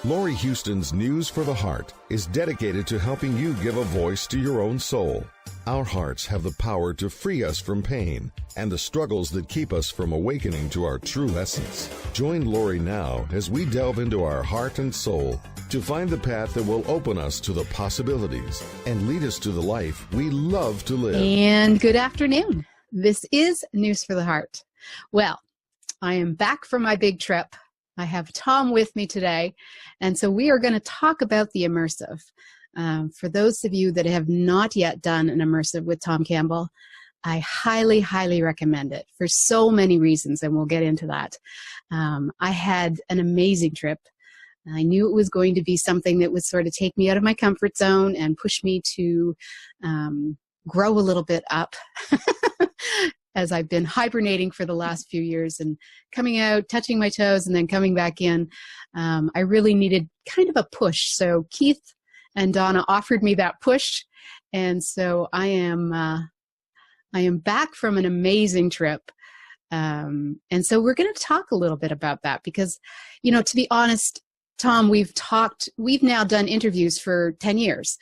Laurie Huston's News for the Heart is dedicated to helping you give a voice to your own soul. Our hearts have the power to free us from pain and the struggles that keep us from awakening to our true essence. Join Laurie now as we delve into our heart and soul to find the path that will open us to the possibilities and lead us to the life we love to live. And good afternoon. This is News for the Heart. Well, I am back from my big trip. I have Tom with me today, and so we are going to talk about the immersive. For those of you that have not yet done an immersive with Tom Campbell, I highly, highly recommend it for so many reasons, and we'll get into that. I had an amazing trip. I knew it was going to be something that would sort of take me out of my comfort zone and push me to grow a little bit up. As I've been hibernating for the last few years and coming out, touching my toes, and then coming back in, I really needed kind of a push. So Keith and Donna offered me that push, and so I am back from an amazing trip. And so we're going to talk a little bit about that because, you know, to be honest, Tom, we've now done interviews for 10 years,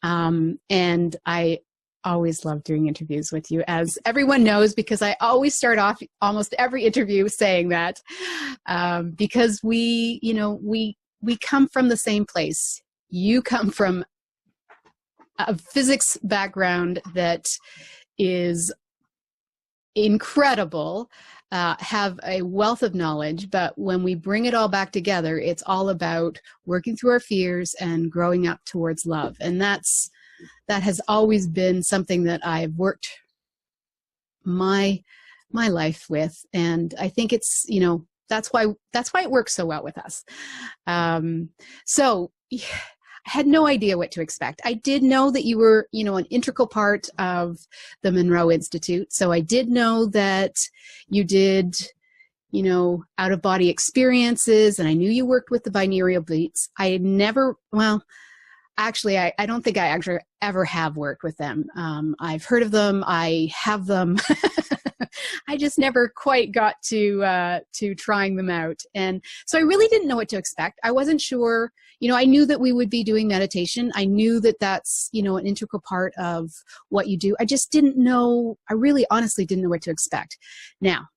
and I always love doing interviews with you, as everyone knows, because I always start off almost every interview saying that, because we come from the same place. You come from a physics background that is incredible, have a wealth of knowledge, but when we bring it all back together, it's all about working through our fears and growing up towards love. And that has always been something that I've worked my life with, and I think it's, you know, that's why it works so well with us. So I had no idea what to expect. I did know that you were, you know, an integral part of the Monroe Institute. So I did know that you did, you know, out-of-body experiences, and I knew you worked with the binaural beats. I had never, well, actually, I don't think I actually ever have worked with them. I've heard of them. I have them. I just never quite got to trying them out. And so I really didn't know what to expect. I wasn't sure. You know, I knew that we would be doing meditation. I knew that that's, you know, an integral part of what you do. I just didn't know. I really honestly didn't know what to expect. Now,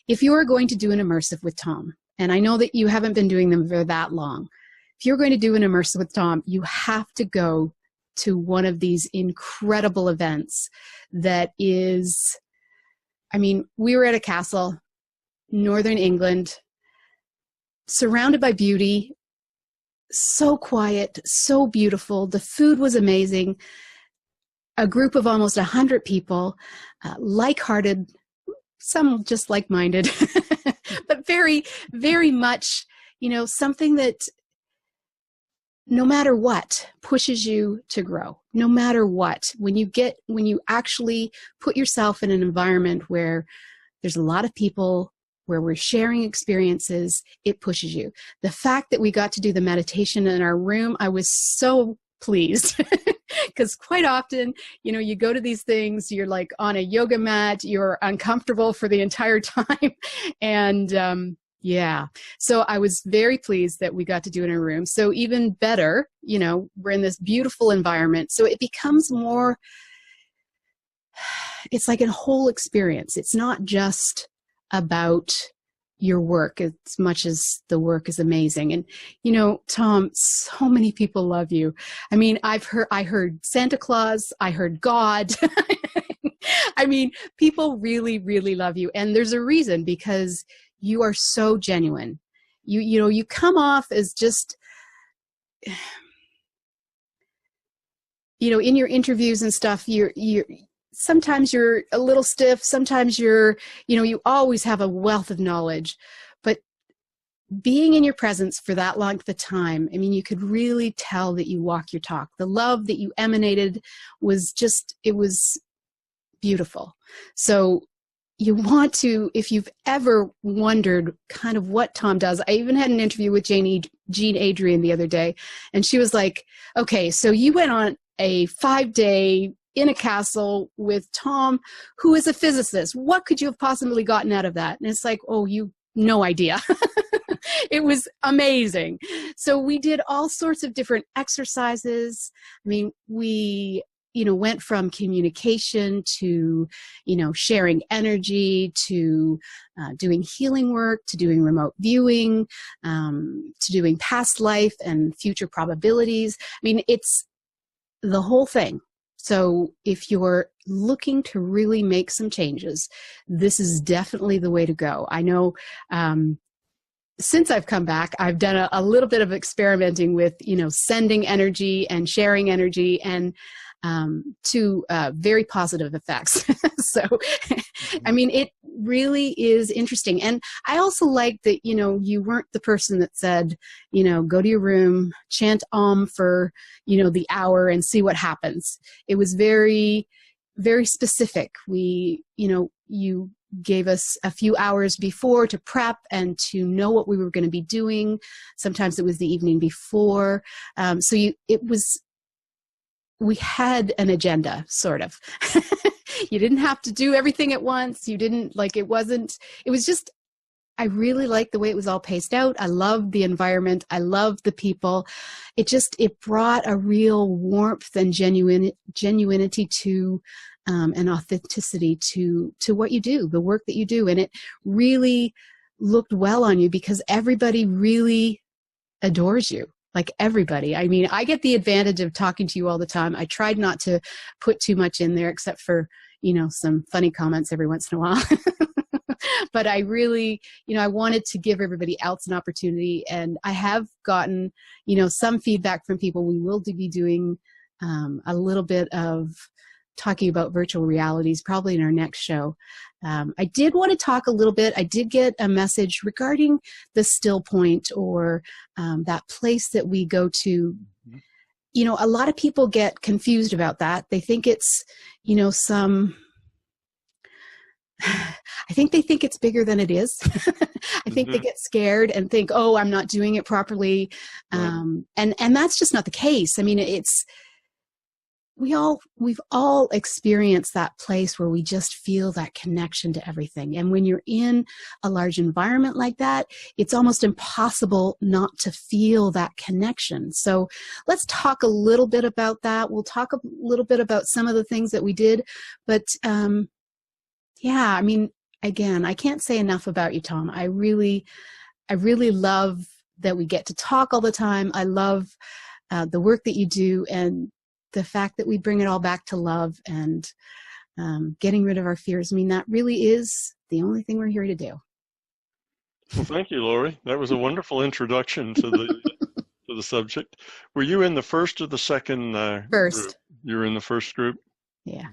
if you are going to do an immersive with Tom, and I know that you haven't been doing them for that long, if you're going to do an immersive with Tom, you have to go to one of these incredible events that is, I mean, we were at a castle, Northern England, surrounded by beauty, so quiet, so beautiful. The food was amazing. A group of almost 100 people, like-hearted, some just like-minded, but very, very much, you know, something that no matter what pushes you to grow, no matter what, when you actually put yourself in an environment where there's a lot of people, where we're sharing experiences, it pushes you. The fact that we got to do the meditation in our room, I was so pleased because quite often, you know, you go to these things, you're like on a yoga mat, you're uncomfortable for the entire time. And, yeah. So I was very pleased that we got to do it in a room. So even better, you know, we're in this beautiful environment. So it becomes more, it's like a whole experience. It's not just about your work as much as the work is amazing. And, you know, Tom, so many people love you. I mean, I heard Santa Claus, I heard God. I mean, people really, really love you. And there's a reason, because you are so genuine. You know, you come off as just, you know, in your interviews and stuff, you're sometimes you're a little stiff. Sometimes you know, you always have a wealth of knowledge, but being in your presence for that long of time, I mean, you could really tell that you walk your talk. The love that you emanated was just, it was beautiful. So you want to, if you've ever wondered kind of what Tom does, I even had an interview with Jean Adrian the other day, and she was like, okay, so you went on a 5-day in a castle with Tom, who is a physicist. What could you have possibly gotten out of that? And it's like, oh, you, no idea. It was amazing. So we did all sorts of different exercises. I mean, we, went from communication to, sharing energy to doing healing work, to doing remote viewing, to doing past life and future probabilities. I mean, it's the whole thing. So if you're looking to really make some changes, this is definitely the way to go. I know since I've come back, I've done a little bit of experimenting with, sending energy and sharing energy, and to very positive effects. So, I mean, it really is interesting. And I also like that, you weren't the person that said, go to your room, chant Om for, the hour and see what happens. It was very, very specific. You gave us a few hours before to prep and to know what we were going to be doing. Sometimes it was the evening before. We had an agenda, sort of. You didn't have to do everything at once. You didn't, it was just, I really liked the way it was all paced out. I loved the environment. I loved the people. It brought a real warmth and genuinity to, and authenticity to what you do, the work that you do. And it really looked well on you because everybody really adores you. Like everybody. I mean, I get the advantage of talking to you all the time. I tried not to put too much in there except for, some funny comments every once in a while. But I really, I wanted to give everybody else an opportunity. And I have gotten, some feedback from people. We will be doing a little bit of talking about virtual realities probably in our next show. I did want to talk a little bit. I did get a message regarding the still point, or that place that we go to. A lot of people get confused about that. They think it's, I think they think it's bigger than it is. I think they get scared and think, oh, I'm not doing it properly. Right. And that's just not the case. I mean, we've all experienced that place where we just feel that connection to everything. And when you're in a large environment like that, it's almost impossible not to feel that connection. So let's talk a little bit about that. We'll talk a little bit about some of the things that we did, but I mean, again, I can't say enough about you, Tom. I really love that we get to talk all the time. I love the work that you do, and the fact that we bring it all back to love and getting rid of our fears. I mean, that really is the only thing we're here to do. Well, thank you, Laurie. That was a wonderful introduction to the subject. Were you in the first or the second first group? You were in the first group? Yeah.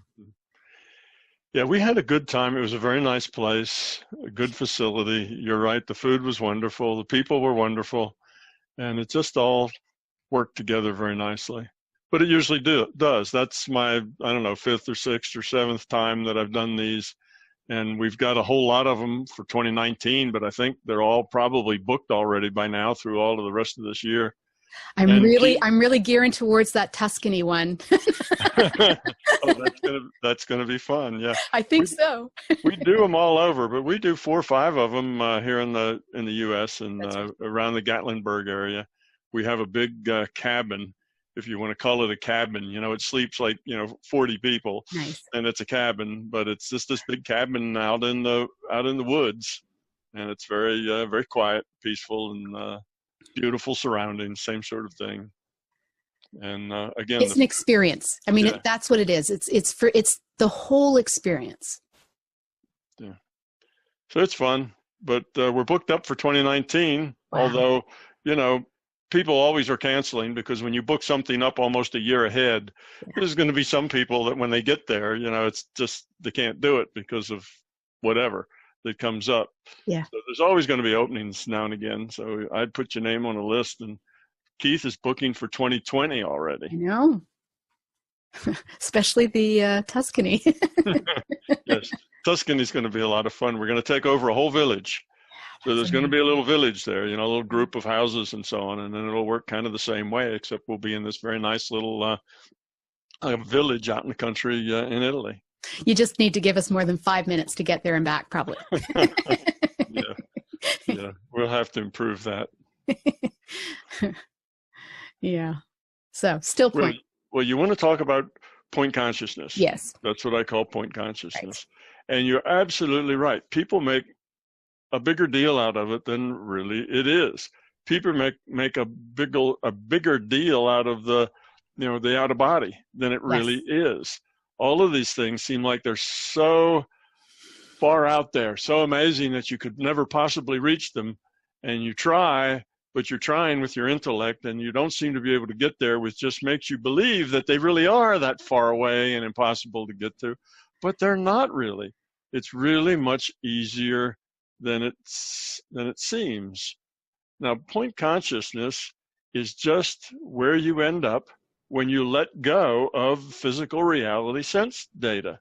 Yeah, we had a good time. It was a very nice place, a good facility. You're right. The food was wonderful. The people were wonderful. And it just all worked together very nicely. But it usually does. That's my, I don't know, 5th or 6th or 7th time that I've done these. And we've got a whole lot of them for 2019, but I think they're all probably booked already by now through all of the rest of this year. I'm really gearing towards that Tuscany one. Oh, that's gonna be fun. Yeah, I think so. We do them all over, but we do 4 or 5 of them here in the U.S. and around the Gatlinburg area. We have a big cabin, if you want to call it a cabin. It sleeps like 40 people. Nice. And it's a cabin, but it's just this big cabin out in the woods, and it's very very quiet, peaceful, and beautiful surroundings, same sort of thing. And again, it's an experience. I mean, that's what it is. It's the whole experience. Yeah. So it's fun, but we're booked up for 2019. Wow. Although, people always are canceling, because when you book something up almost a year ahead, there's going to be some people that when they get there, it's just, they can't do it because of whatever that comes up. Yeah. So there's always going to be openings now and again. So I'd put your name on a list, and Keith is booking for 2020 already. I know. Especially the Tuscany. Yes. Tuscany is going to be a lot of fun. We're going to take over a whole village. So there's going to be a little village there, a little group of houses and so on. And then it'll work kind of the same way, except we'll be in this very nice little village out in the country in Italy. You just need to give us more than 5 minutes to get there and back, probably. Yeah. Yeah, we'll have to improve that. Yeah. So still point. Well, you want to talk about point consciousness. Yes. That's what I call point consciousness. Right. And you're absolutely right. People make a bigger deal out of it than really it is. People make a bigger deal out of the out of body than it really is. All of these things seem like they're so far out there, so amazing that you could never possibly reach them. And you try, but you're trying with your intellect, and you don't seem to be able to get there, which just makes you believe that they really are that far away and impossible to get to. But they're not really. It's really much easier than it seems. Now, point consciousness is just where you end up when you let go of physical reality sense data.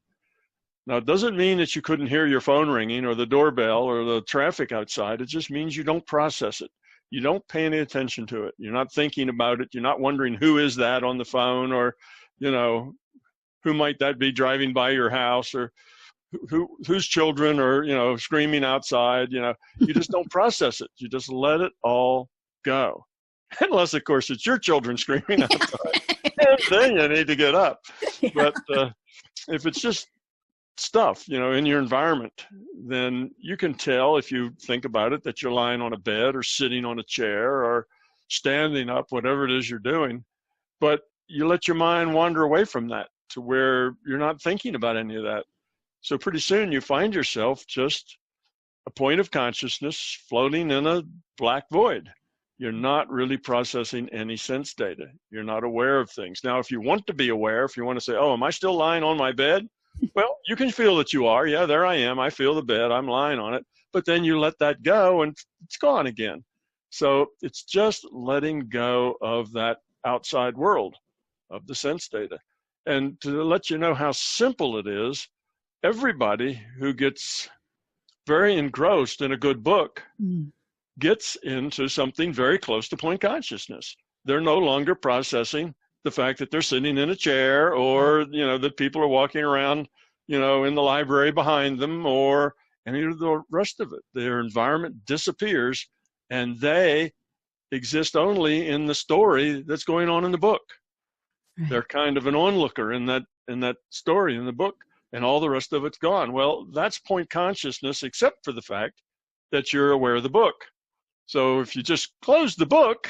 Now, it doesn't mean that you couldn't hear your phone ringing or the doorbell or the traffic outside. It just means you don't process it. You don't pay any attention to it. You're not thinking about it. You're not wondering who is that on the phone, or, who might that be driving by your house, or whose children are, screaming outside. You just don't process it. You just let it all go. Unless, of course, it's your children screaming outside. And then you need to get up. Yeah. But if it's just stuff, in your environment, then you can tell, if you think about it, that you're lying on a bed or sitting on a chair or standing up, whatever it is you're doing. But you let your mind wander away from that to where you're not thinking about any of that. So pretty soon you find yourself just a point of consciousness floating in a black void. You're not really processing any sense data. You're not aware of things. Now, if you want to be aware, if you want to say, oh, am I still lying on my bed? Well, you can feel that you are. Yeah, there I am. I feel the bed. I'm lying on it. But then you let that go and it's gone again. So it's just letting go of that outside world of the sense data. And to let you know how simple it is, everybody who gets very engrossed in a good book gets into something very close to point consciousness. They're no longer processing the fact that they're sitting in a chair, or, that people are walking around, in the library behind them, or any of the rest of it. Their environment disappears, and they exist only in the story that's going on in the book. Right. They're kind of an onlooker in that story in the book, and all the rest of it's gone. Well, that's point consciousness, except for the fact that you're aware of the book. So if you just closed the book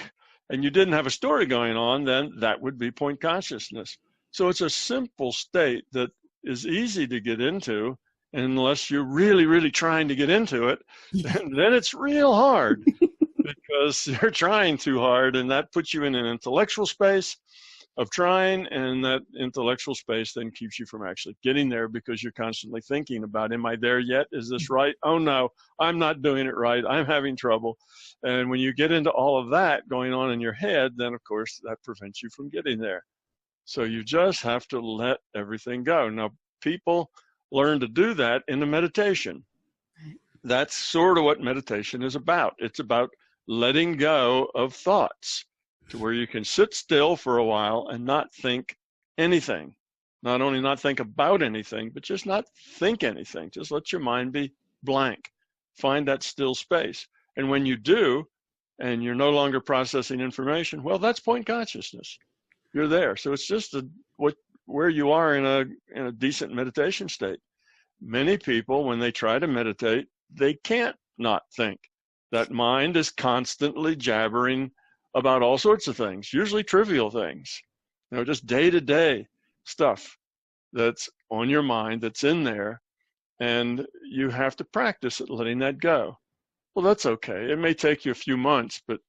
and you didn't have a story going on, then that would be point consciousness. So it's a simple state that is easy to get into, unless you're really, really trying to get into it, then it's real hard because you're trying too hard, and that puts you in an intellectual space of trying, and that intellectual space then keeps you from actually getting there, because you're constantly thinking about, am I there yet? Is this right? Oh no, I'm not doing it right. I'm having trouble. And when you get into all of that going on in your head, then of course that prevents you from getting there. So you just have to let everything go. Now, people learn to do that in a meditation. That's sort of what meditation is about. It's about letting go of thoughts, to where you can sit still for a while and not think anything. Not only not think about anything, but just not think anything. Just let your mind be blank. Find that still space. And when you do, and you're no longer processing information, well, that's point consciousness. You're there. So it's just where you are in a decent meditation state. Many people, when they try to meditate, they can't not think. That mind is constantly jabbering about all sorts of things, usually trivial things, just day-to-day stuff that's on your mind, that's in there, and you have to practice at letting that go. Well, that's okay. It may take you a few months, but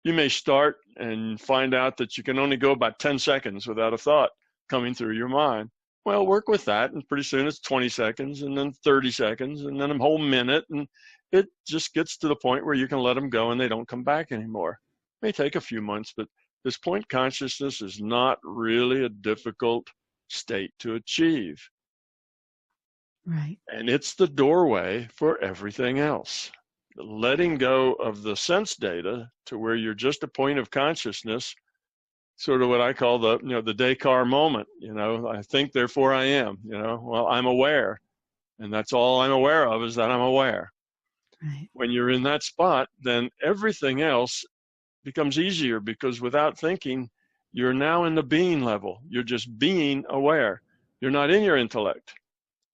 you may start and find out that you can only go about 10 seconds without a thought coming through your mind. Well, work with that, and pretty soon it's 20 seconds, and then 30 seconds, and then a whole minute, and it just gets to the point where you can let them go and they don't come back anymore. It may take a few months, but this point consciousness is not really a difficult state to achieve. Right. And it's the doorway for everything else. Letting go of the sense data to where you're just a point of consciousness, sort of what I call the Descartes moment. I think, therefore I am. Well, I'm aware, and that's all I'm aware of, is that I'm aware. Right. When you're in that spot, then everything else becomes easier, because without thinking, you're now in the being level. You're just being aware. You're not in your intellect.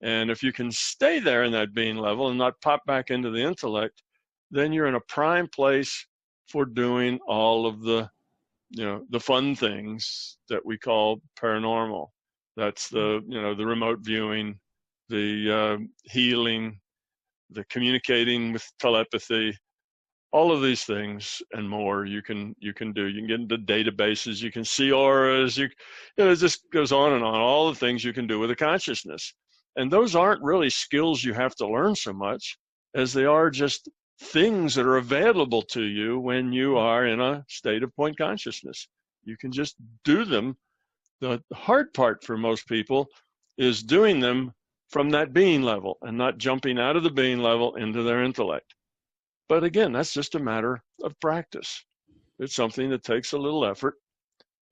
And if you can stay there in that being level and not pop back into the intellect, then you're in a prime place for doing all of the, the fun things that we call paranormal. That's the, the remote viewing, the healing, the communicating with telepathy, all of these things and more you can do. You can get into databases, you can see auras, it just goes on and on, all the things you can do with a consciousness. And those aren't really skills you have to learn so much as they are just things that are available to you when you are in a state of point consciousness. You can just do them. The hard part for most people is doing them from that being level and not jumping out of the being level into their intellect. But again, that's just a matter of practice. It's something that takes a little effort,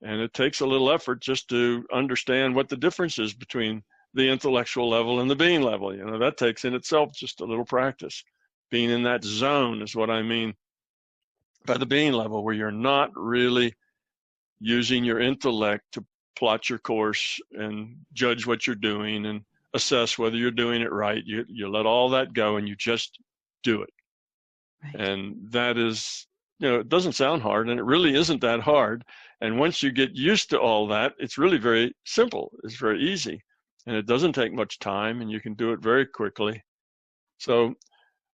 and it takes a little effort just to understand what the difference is between the intellectual level and the being level. That takes in itself just a little practice. Being in that zone is what I mean by the being level, where you're not really using your intellect to plot your course and judge what you're doing and assess whether you're doing it right. You let all that go and you just do it. Right. And that is, it doesn't sound hard, and it really isn't that hard. And once you get used to all that, it's really very simple. It's very easy, and it doesn't take much time, and you can do it very quickly. So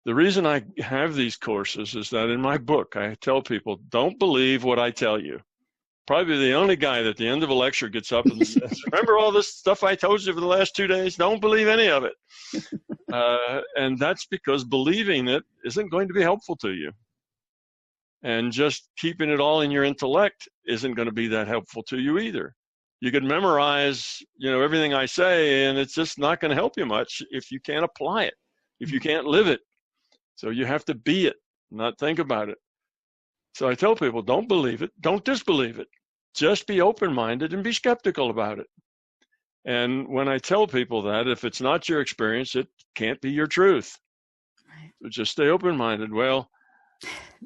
the reason I have these courses is that in my book, I tell people, don't believe what I tell you. Probably the only guy that at the end of a lecture gets up and says, remember all this stuff I told you for the last 2 days? Don't believe any of it. And that's because believing it isn't going to be helpful to you. And just keeping it all in your intellect isn't going to be that helpful to you either. You could memorize, everything I say, and it's just not going to help you much if you can't apply it, if you can't live it. So you have to be it, not think about it. So I tell people, don't believe it, don't disbelieve it. Just be open-minded and be skeptical about it. And when I tell people that, if it's not your experience, it can't be your truth. Right. So just stay open-minded. Well,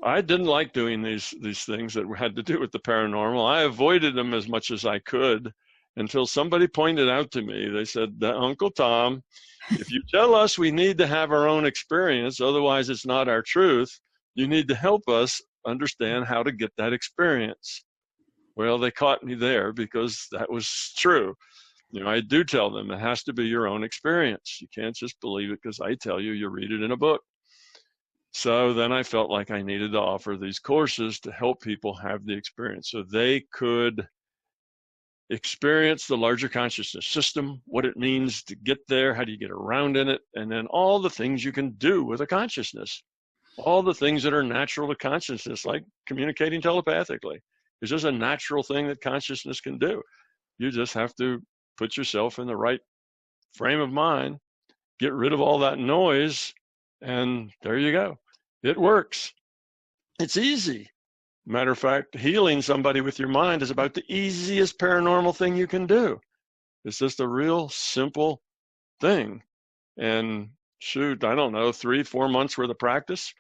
I didn't like doing these things that had to do with the paranormal. I avoided them as much as I could until somebody pointed out to me. They said, Uncle Tom, if you tell us we need to have our own experience, otherwise it's not our truth, you need to help us understand how to get that experience. Well, they caught me there because that was true. I do tell them it has to be your own experience. You can't just believe it because I tell you, you read it in a book. So then I felt like I needed to offer these courses to help people have the experience so they could experience the larger consciousness system, what it means to get there, how do you get around in it, and then all the things you can do with a consciousness, all the things that are natural to consciousness, like communicating telepathically. It's just a natural thing that consciousness can do. You just have to put yourself in the right frame of mind, get rid of all that noise, and there you go. It works. It's easy. Matter of fact, healing somebody with your mind is about the easiest paranormal thing you can do. It's just a real simple thing. And shoot, I don't know, 3-4 months worth of practice,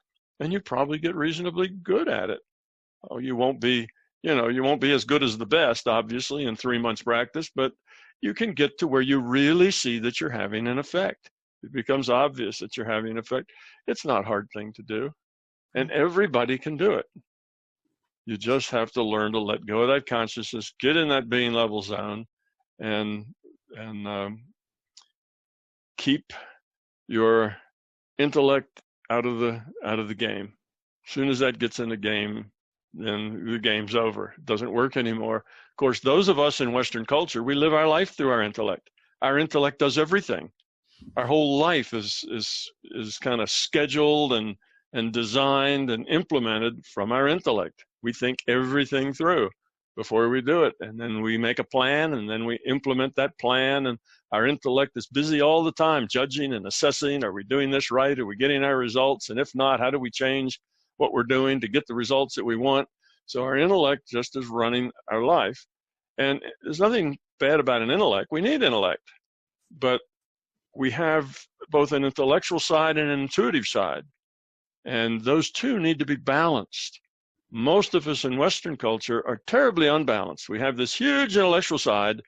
and you probably get reasonably good at it. Oh, you won't be as good as the best, obviously, in 3 months practice, but you can get to where you really see that you're having an effect. It becomes obvious that you're having an effect. It's not a hard thing to do, and everybody can do it. You just have to learn to let go of that consciousness, get in that being level zone, and keep your intellect out of the game. As soon as that gets in the game, then the game's over. It doesn't work anymore. Of course, those of us in Western culture, we live our life through our intellect. Our intellect does everything. Our whole life is kind of scheduled and designed and implemented from our intellect. We think everything through before we do it. And then we make a plan, and then we implement that plan. And our intellect is busy all the time, judging and assessing, are we doing this right? Are we getting our results? And if not, how do we change what we're doing to get the results that we want? So our intellect just is running our life. And there's nothing bad about an intellect. We need intellect. But we have both an intellectual side and an intuitive side. And those two need to be balanced. Most of us in Western culture are terribly unbalanced. We have this huge intellectual side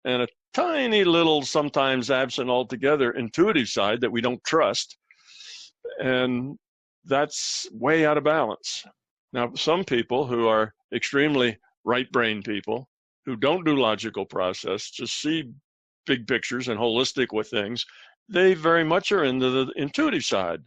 and a tiny little, sometimes absent altogether, intuitive side that we don't trust. And that's way out of balance. Now, some people who are extremely right-brained people, who don't do logical process, just see big pictures and holistic with things, they very much are into the intuitive side.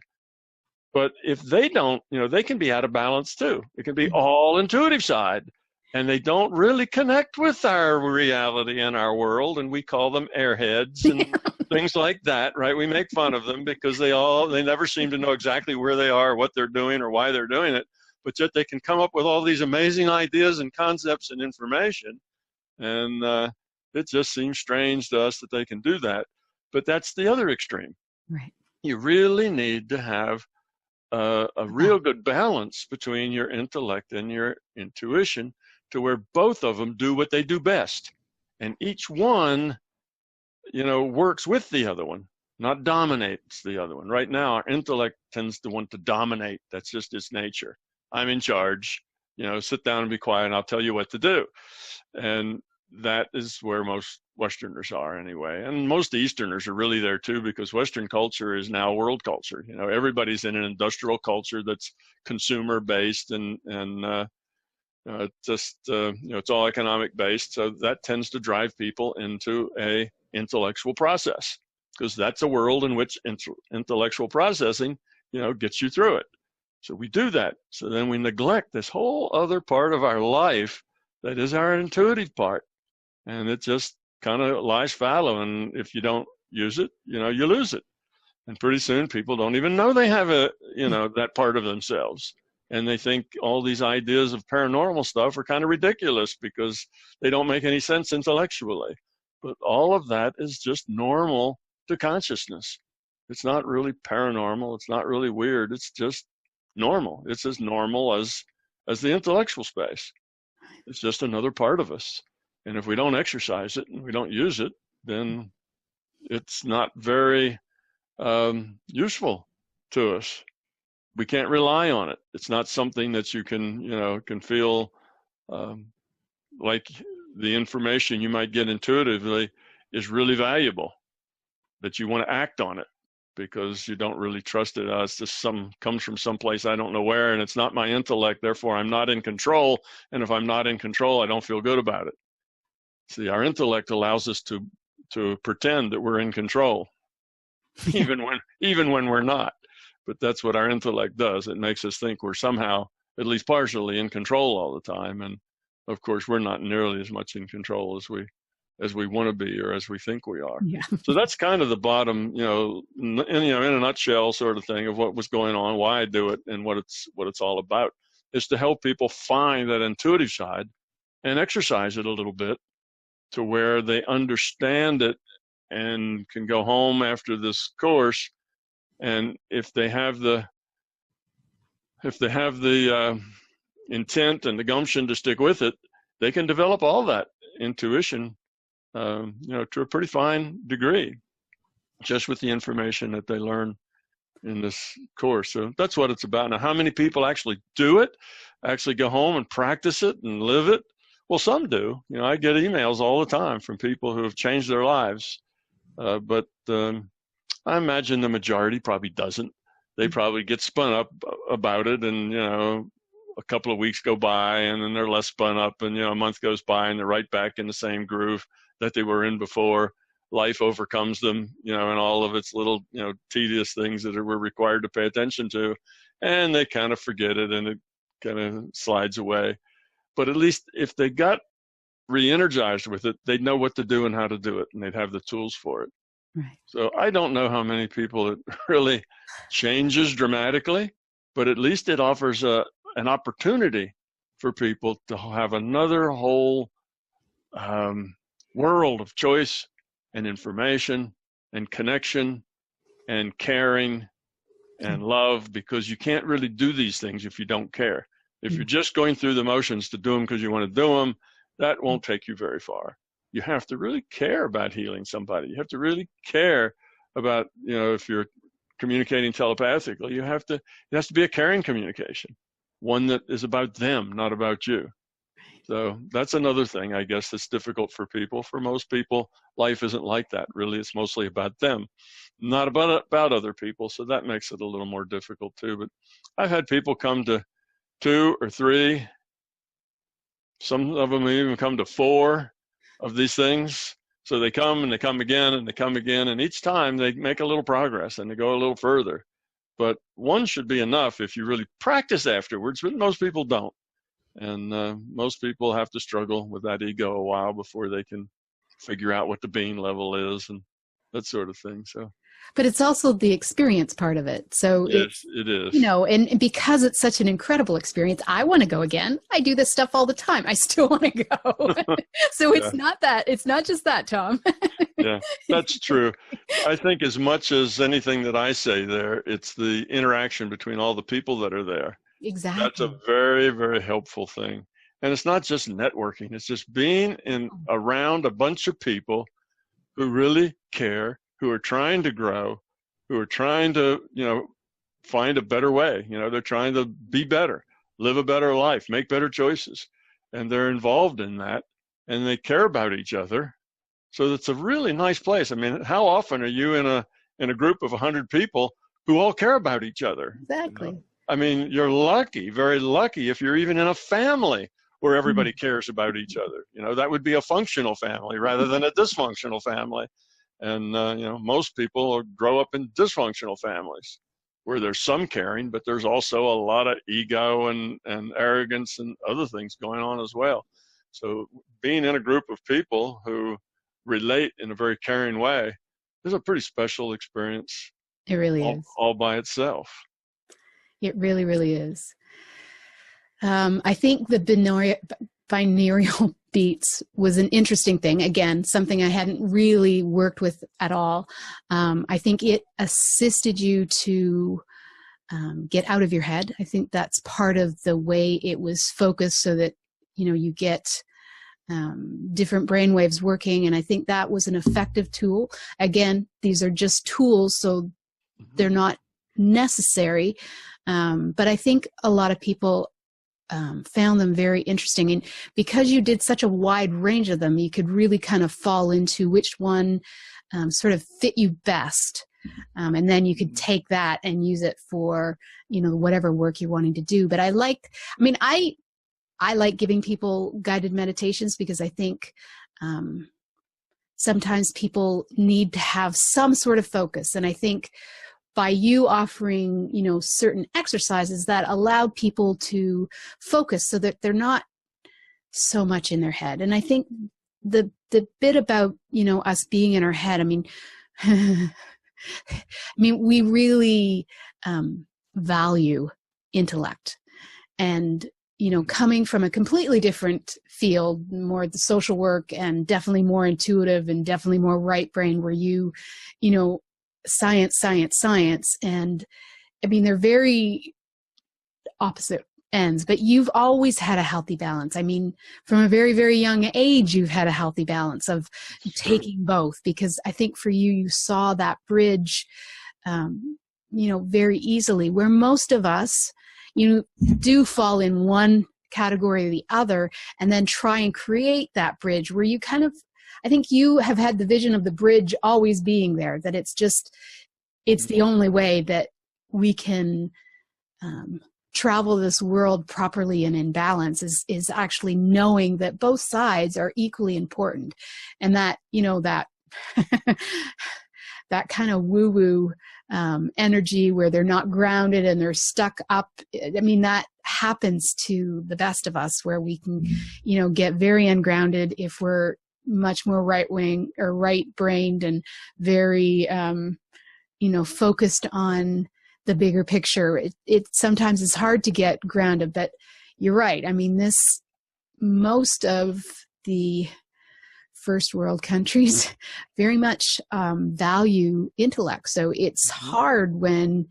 But if they don't, they can be out of balance too. It can be all intuitive side, and they don't really connect with our reality and our world, and we call them airheads and things like that, right? We make fun of them because they never seem to know exactly where they are, what they're doing, or why they're doing it, but yet they can come up with all these amazing ideas and concepts and information, and it just seems strange to us that they can do that. But that's the other extreme. Right. You really need to have a real good balance between your intellect and your intuition, to where both of them do what they do best, and each one works with the other one, not dominates the other one. Right now our intellect tends to want to dominate. That's just its nature. I'm in charge, sit down and be quiet and I'll tell you what to do. And that is where most Westerners are anyway. And most Easterners are really there too, because Western culture is now world culture. Everybody's in an industrial culture that's consumer based and it's all economic based. So that tends to drive people into a intellectual process, because that's a world in which intellectual processing, gets you through it. So we do that. So then we neglect this whole other part of our life that is our intuitive part. And it just kind of lies fallow. And if you don't use it, you lose it. And pretty soon people don't even know they have that part of themselves. And they think all these ideas of paranormal stuff are kind of ridiculous because they don't make any sense intellectually. But all of that is just normal to consciousness. It's not really paranormal. It's not really weird. It's just normal. It's as normal as the intellectual space. It's just another part of us. And if we don't exercise it and we don't use it, then it's not very useful to us. We can't rely on it. It's not something that you can feel like the information you might get intuitively is really valuable, that you want to act on it because you don't really trust it. It's just comes from someplace I don't know where, and it's not my intellect, therefore I'm not in control. And if I'm not in control, I don't feel good about it. See, our intellect allows us to pretend that we're in control, even when we're not. But that's what our intellect does. It makes us think we're somehow, at least partially, in control all the time. And of course, we're not nearly as much in control as we want to be, or as we think we are. Yeah. So that's kind of the bottom, in a nutshell sort of thing of what was going on, why I do it, and what it's all about, is to help people find that intuitive side and exercise it a little bit to where they understand it and can go home after this course. And if they have the intent and the gumption to stick with it, they can develop all that intuition, to a pretty fine degree, just with the information that they learn in this course. So that's what it's about. Now, how many people actually do it, actually go home and practice it and live it? Well, some do. I get emails all the time from people who have changed their lives, but I imagine the majority probably doesn't. They probably get spun up about it, and a couple of weeks go by, and then they're less spun up, and a month goes by, and they're right back in the same groove that they were in before. Life overcomes them, and all of its little, tedious things that we're required to pay attention to, and they kind of forget it, and it kind of slides away. But at least if they got re-energized with it, they'd know what to do and how to do it, and they'd have the tools for it. Right. So I don't know how many people it really changes dramatically, but at least it offers an opportunity for people to have another whole world of choice and information and connection and caring and love, because you can't really do these things if you don't care. If you're just going through the motions to do them because you want to do them, that won't take you very far. You have to really care about healing somebody. You have to really care about, if you're communicating telepathically. It has to be a caring communication, one that is about them, not about you. So that's another thing, I guess, that's difficult for people. For most people, life isn't like that. Really, it's mostly about them, not about other people. So that makes it a little more difficult too. But I've had people come to 2 or 3. Some of them even come to 4 of these things. So they come and they come again and they come again. And each time they make a little progress and they go a little further. But one should be enough if you really practice afterwards, but most people don't. And most people have to struggle with that ego a while before they can figure out what the being level is and that sort of thing. So, but it's also the experience part of it. So yes, it is. You know, and because it's such an incredible experience, I want to go again. I do this stuff all the time. I still want to go. So it's not just that, Tom. Yeah, that's true. I think as much as anything that I say there, it's the interaction between all the people that are there. Exactly. That's a very, very helpful thing. And it's not just networking. It's just being around a bunch of people who really care, who are trying to grow, who are trying to, find a better way. They're trying to be better, live a better life, make better choices. And they're involved in that and they care about each other. So it's a really nice place. I mean, how often are you in a group of 100 people who all care about each other? Exactly. I mean, you're lucky, very lucky, if you're even in a family where everybody cares about each other. That would be a functional family rather than a dysfunctional family. And, most people grow up in dysfunctional families where there's some caring, but there's also a lot of ego and arrogance and other things going on as well. So being in a group of people who relate in a very caring way is a pretty special experience. It really is. All by itself. It really, really is. I think the binaural beats was an interesting thing. Again, something I hadn't really worked with at all. I think it assisted you to get out of your head. I think that's part of the way it was focused so that, you get different brainwaves working. And I think that was an effective tool. Again, these are just tools, so they're not necessary. But I think a lot of people found them very interesting. And because you did such a wide range of them, you could really kind of fall into which one sort of fit you best. And then you could take that and use it for, whatever work you're wanting to do. But I like giving people guided meditations because I think sometimes people need to have some sort of focus. And I think by you offering, certain exercises that allow people to focus so that they're not so much in their head. And I think the bit about, us being in our head, we really value intellect. And, coming from a completely different field, more the social work and definitely more intuitive and definitely more right brain where science. And they're very opposite ends, but you've always had a healthy balance. From a very, very young age, you've had a healthy balance of taking both, because I think for you, you saw that bridge, very easily, where most of us, do fall in one category or the other and then try and create that bridge where you kind of, I think you have had the vision of the bridge always being there, that it's the only way that we can travel this world properly and in balance is actually knowing that both sides are equally important. And that, that that kind of woo-woo energy where they're not grounded and they're stuck up. That happens to the best of us, where we can, get very ungrounded if we're much more right-wing or right-brained and very, focused on the bigger picture. It sometimes is hard to get grounded, but you're right. Most of the first world countries very much value intellect. So it's hard when,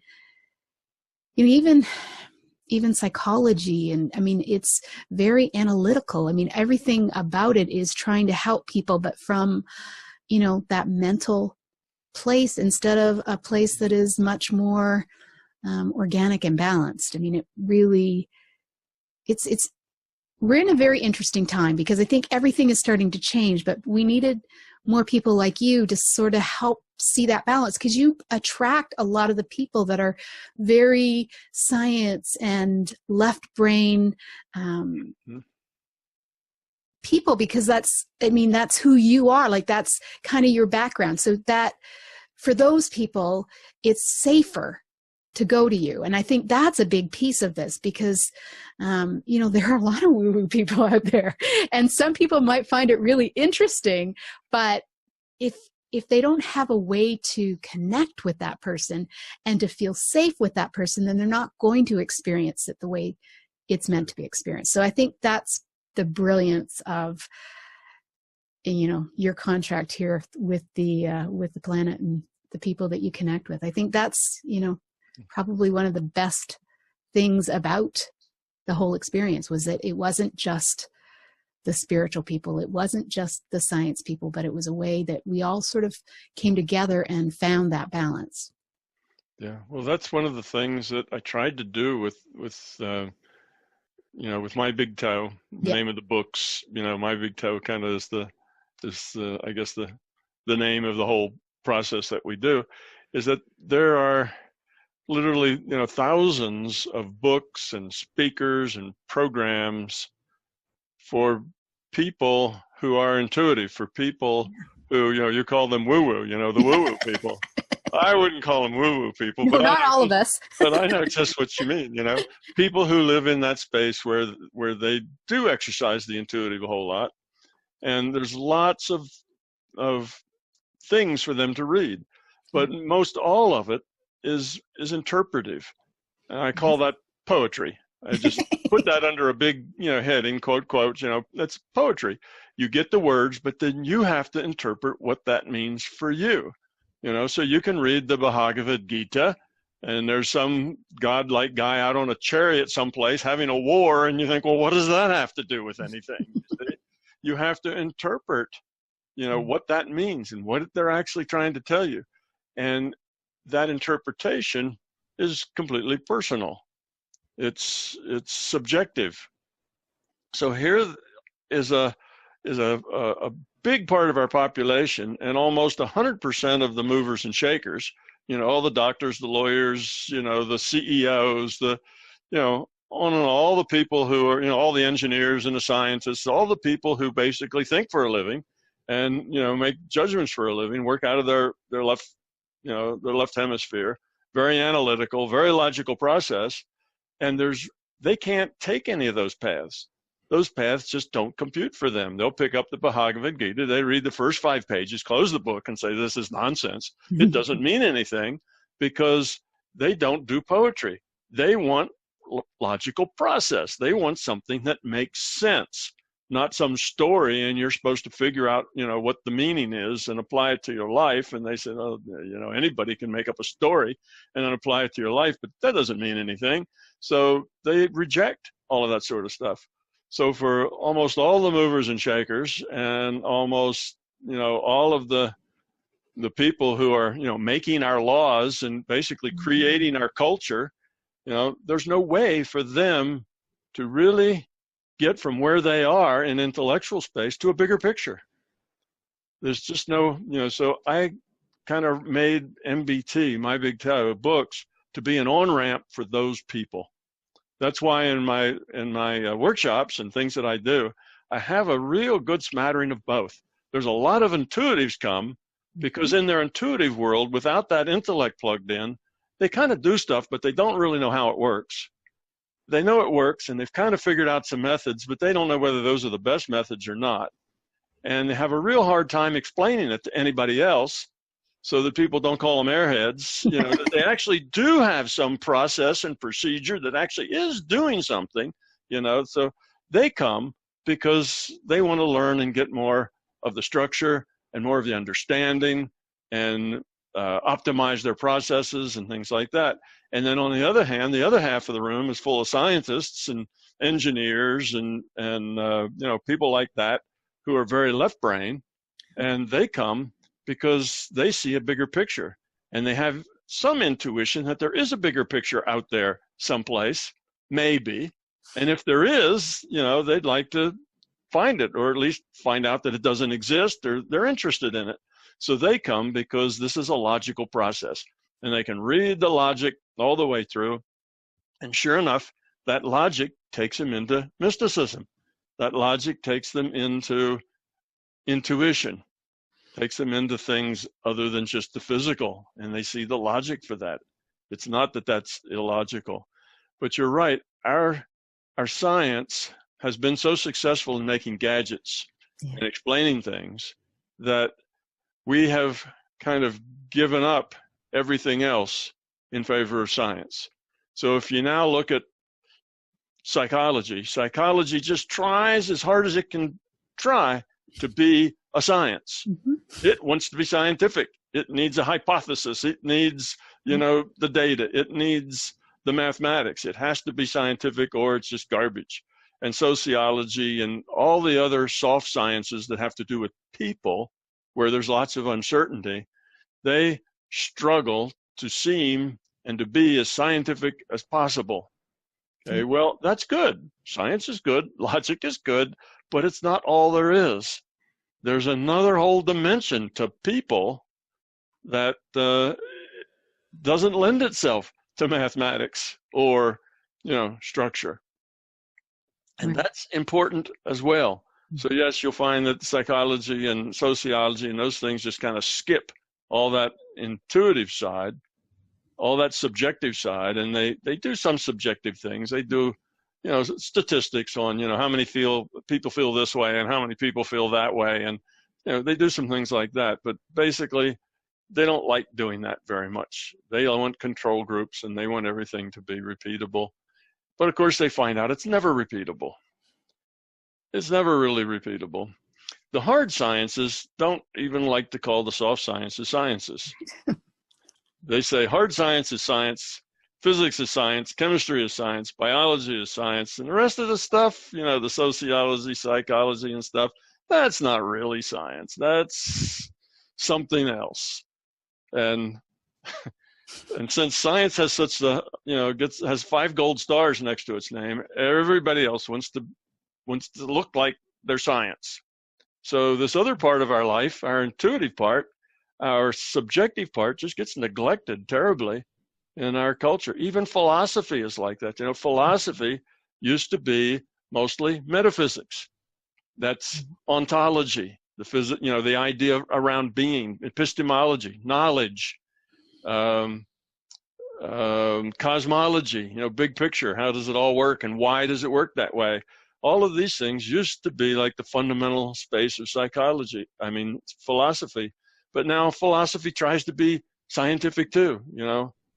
even psychology, and it's very analytical. Everything about it is trying to help people, but from, that mental place instead of a place that is much more organic and balanced. I mean, it really, we're in a very interesting time because I think everything is starting to change, but we needed more people like you to sort of help see that balance, because you attract a lot of the people that are very science and left brain people, because that's who you are. Like, that's kind of your background. So that for those people, it's safer to go to you. And I think that's a big piece of this, because, there are a lot of woo-woo people out there, and some people might find it really interesting, but if they don't have a way to connect with that person and to feel safe with that person, then they're not going to experience it the way it's meant to be experienced. So I think that's the brilliance of, your contract here with the planet and the people that you connect with. I think that's, probably one of the best things about the whole experience, was that it wasn't just the spiritual people, it wasn't just the science people, but it was a way that we all sort of came together and found that balance. Yeah, well, that's one of the things that I tried to do with My Big Toe. The name of the books, My Big Toe kind of is I guess the name of the whole process that we do, is that there are literally, thousands of books and speakers and programs for people who are intuitive, for people who, you call them woo-woo, the woo-woo people. I wouldn't call them woo-woo people. No, but not all of us. But I know just what you mean, people who live in that space where they do exercise the intuitive a whole lot. And there's lots of things for them to read, but most all of it is interpretive. And I call that poetry. I just put that under a big, heading, quotes, that's poetry. You get the words, but then you have to interpret what that means for you, so you can read the Bhagavad Gita, and there's some godlike guy out on a chariot someplace having a war, and you think, well, what does that have to do with anything? You have to interpret, what that means and what they're actually trying to tell you. And that interpretation is completely personal. It's subjective. So here is a big part of our population, and almost 100% of the movers and shakers, all the doctors, the lawyers, the CEOs, on and all the people who are, all the engineers and the scientists, all the people who basically think for a living and, make judgments for a living, work out of their left, their left hemisphere, very analytical, very logical process. And they can't take any of those paths. Those paths just don't compute for them. They'll pick up the Bhagavad Gita, they read the first 5 pages, close the book and say, this is nonsense. It doesn't mean anything, because they don't do poetry. They want logical process. They want something that makes sense, not some story and you're supposed to figure out, what the meaning is and apply it to your life. And they said, oh, anybody can make up a story and then apply it to your life, but that doesn't mean anything. So they reject all of that sort of stuff. So for almost all the movers and shakers and almost, all of the people who are, making our laws and basically creating our culture, there's no way for them to really get from where they are in intellectual space to a bigger picture. There's just no, so I kind of made MBT, My Big Toe books, to be an on-ramp for those people. That's why in my workshops and things that I do, I have a real good smattering of both. There's a lot of intuitives come because in their intuitive world, without that intellect plugged in, they kind of do stuff, but they don't really know how it works. They know it works and they've kind of figured out some methods, but they don't know whether those are the best methods or not. And they have a real hard time explaining it to anybody else so that people don't call them airheads, that they actually do have some process and procedure that actually is doing something, so they come because they want to learn and get more of the structure and more of the understanding and optimize their processes and things like that. And then on the other hand, the other half of the room is full of scientists and engineers and people like that who are very left brain, and they come because they see a bigger picture, and they have some intuition that there is a bigger picture out there someplace, maybe. And if there is, they'd like to find it, or at least find out that it doesn't exist, or they're interested in it. So they come because this is a logical process, and they can read the logic all the way through. And sure enough, that logic takes them into mysticism. That logic takes them into intuition, takes them into things other than just the physical, and they see the logic for that. It's not that that's illogical. But you're right, our science has been so successful in making gadgets and explaining things that we have kind of given up everything else in favor of science. So if you now look at psychology just tries as hard as it can try to be a science. It wants to be scientific. It needs a hypothesis. It needs, the data. It needs the mathematics. It has to be scientific, or it's just garbage. And sociology and all the other soft sciences that have to do with people, where there's lots of uncertainty, they struggle to seem and to be as scientific as possible. Okay, well, that's good. Science is good. Logic is good, but it's not all there is. There's another whole dimension to people that doesn't lend itself to mathematics or, structure. And that's important as well. So yes, you'll find that psychology and sociology and those things just kind of skip all that intuitive side, all that subjective side, and they do some subjective things. They do, statistics on, how many people feel this way and how many people feel that way. And, they do some things like that, but basically they don't like doing that very much. They want control groups, and they want everything to be repeatable. But of course they find out it's never repeatable. It's never really repeatable. The hard sciences don't even like to call the soft sciences sciences. They say hard science is science, physics is science, chemistry is science, biology is science, and the rest of the stuff, the sociology, psychology and stuff, that's not really science. That's something else. And since science has such has 5 gold stars next to its name, everybody else wants to look like their science. So this other part of our life, our intuitive part, our subjective part, just gets neglected terribly in our culture. Even philosophy is like that. Philosophy used to be mostly metaphysics. That's ontology, the idea around being, epistemology, knowledge, cosmology, big picture. How does it all work, and why does it work that way? All of these things used to be like the fundamental space of philosophy. But now philosophy tries to be scientific too.